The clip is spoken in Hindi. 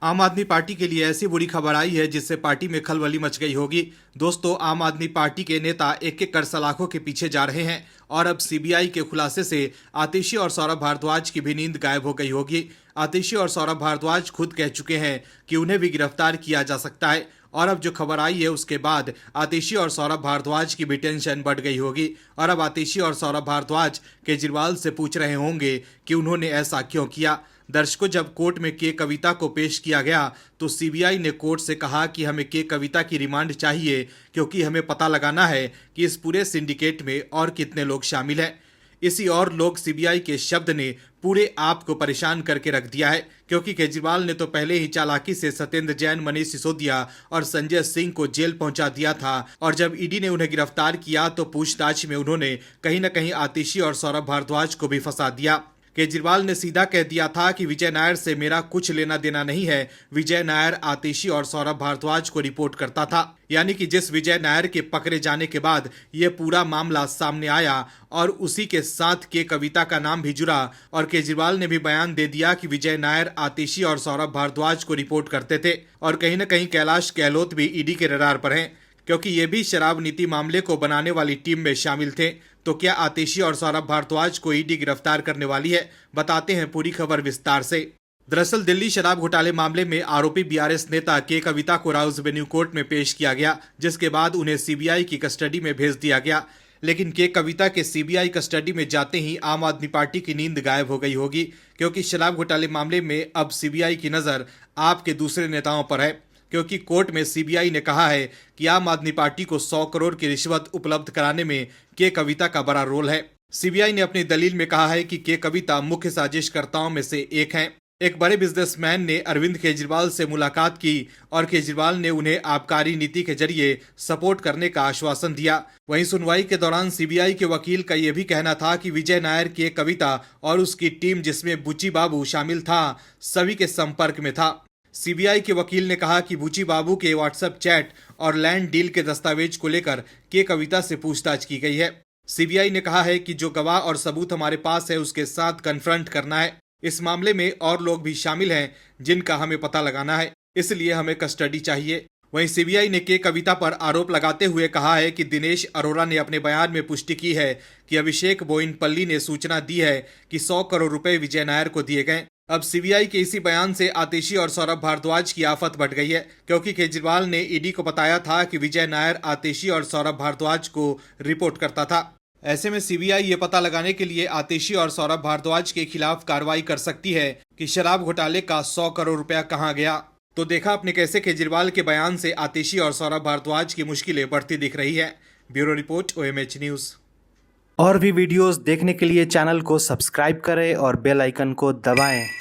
आम आदमी पार्टी के लिए ऐसी बुरी खबर आई है जिससे पार्टी में खलबली मच गई होगी। दोस्तों, आम आदमी पार्टी के नेता एक एक कर सलाखों के पीछे जा रहे हैं और अब सीबीआई के खुलासे से आतिशी और सौरभ भारद्वाज की भी नींद गायब हो गई होगी। आतिशी और सौरभ भारद्वाज खुद कह चुके हैं कि उन्हें भी गिरफ्तार किया जा सकता है और अब जो खबर आई है उसके बाद आतिशी और सौरभ भारद्वाज की भी टेंशन बढ़ गई होगी और अब आतिशी और सौरभ भारद्वाज केजरीवाल से पूछ रहे होंगे कि उन्होंने ऐसा क्यों किया। दर्शकों, जब कोर्ट में के कविता को पेश किया गया तो सीबीआई ने कोर्ट से कहा कि हमें के कविता की रिमांड चाहिए क्योंकि हमें पता लगाना है कि इस पूरे सिंडिकेट में और कितने लोग शामिल हैं। इसी और लोग सीबीआई के शब्द ने पूरे आप को परेशान करके रख दिया है क्योंकि केजरीवाल ने तो पहले ही चालाकी से सत्येंद्र जैन, मनीष सिसोदिया और संजय सिंह को जेल पहुंचा दिया था और जब ईडी ने उन्हें गिरफ्तार किया तो पूछताछ में उन्होंने कहीं न कहीं आतिशी और सौरभ भारद्वाज को भी फंसा दिया। केजरीवाल ने सीधा कह दिया था कि विजय नायर से मेरा कुछ लेना देना नहीं है। विजय नायर आतिशी और सौरभ भारद्वाज को रिपोर्ट करता था, यानी कि जिस विजय नायर के पकड़े जाने के बाद यह पूरा मामला सामने आया और उसी के साथ के कविता का नाम भी जुड़ा और केजरीवाल ने भी बयान दे दिया कि विजय नायर आतिशी और सौरभ भारद्वाज को रिपोर्ट करते थे और कहीं न कहीं कैलाश गहलोत भी ईडी के रडार पर हैं क्योंकि ये भी शराब नीति मामले को बनाने वाली टीम में शामिल थे। तो क्या आतिशी और सौरभ भारद्वाज को ईडी गिरफ्तार करने वाली है? बताते हैं पूरी खबर विस्तार से। दरअसल दिल्ली शराब घोटाले मामले में आरोपी बीआरएस नेता के कविता को राउज एवेन्यू कोर्ट में पेश किया गया, जिसके बाद उन्हें सीबीआई की कस्टडी में भेज दिया गया। लेकिन के कविता के सीबीआई कस्टडी में जाते ही आम आदमी पार्टी की नींद गायब हो गई होगी क्योंकि शराब घोटाले मामले में अब सीबीआई की नजर आपके दूसरे नेताओं पर है क्योंकि कोर्ट में सीबीआई ने कहा है कि आम आदमी पार्टी को 100 करोड़ की रिश्वत उपलब्ध कराने में के कविता का बड़ा रोल है। सीबीआई ने अपनी दलील में कहा है कि के कविता मुख्य साजिशकर्ताओं में से एक हैं। एक बड़े बिजनेसमैन ने अरविंद केजरीवाल से मुलाकात की और केजरीवाल ने उन्हें आबकारी नीति के जरिए सपोर्ट करने का आश्वासन दिया। वहीं सुनवाई के दौरान सीबीआई के वकील का यह भी कहना था कि विजय नायर के कविता और उसकी टीम जिसमें बुची बाबू शामिल था सभी के संपर्क में था। सीबीआई के वकील ने कहा कि बुची बाबू के व्हाट्सएप चैट और लैंड डील के दस्तावेज को लेकर के कविता से पूछताछ की गई है। सीबीआई ने कहा है कि जो गवाह और सबूत हमारे पास है उसके साथ कन्फ्रंट करना है। इस मामले में और लोग भी शामिल हैं जिनका हमें पता लगाना है, इसलिए हमें कस्टडी चाहिए। वहीं सीबीआई ने के कविता पर आरोप लगाते हुए कहा है कि दिनेश अरोड़ा ने अपने बयान में पुष्टि की है कि अभिषेक बोइनपल्ली ने सूचना दी है कि 100 करोड़ रुपए विजय नायर को दिए गए। अब सीबीआई के इसी बयान से आतिशी और सौरभ भारद्वाज की आफत बढ़ गई है क्योंकि केजरीवाल ने ईडी को बताया था कि विजय नायर आतिशी और सौरभ भारद्वाज को रिपोर्ट करता था। ऐसे में सीबीआई ये पता लगाने के लिए आतिशी और सौरभ भारद्वाज के खिलाफ कार्रवाई कर सकती है कि शराब घोटाले का 100 करोड़ रुपया कहां गया। तो देखा आपने कैसे केजरीवाल के बयान से आतिशी और सौरभ भारद्वाज की मुश्किलें बढ़ती दिख रही है। Bureau report, OMH news. और भी वीडियोस देखने के लिए चैनल को सब्सक्राइब करें और बेल आइकन को दबाएं।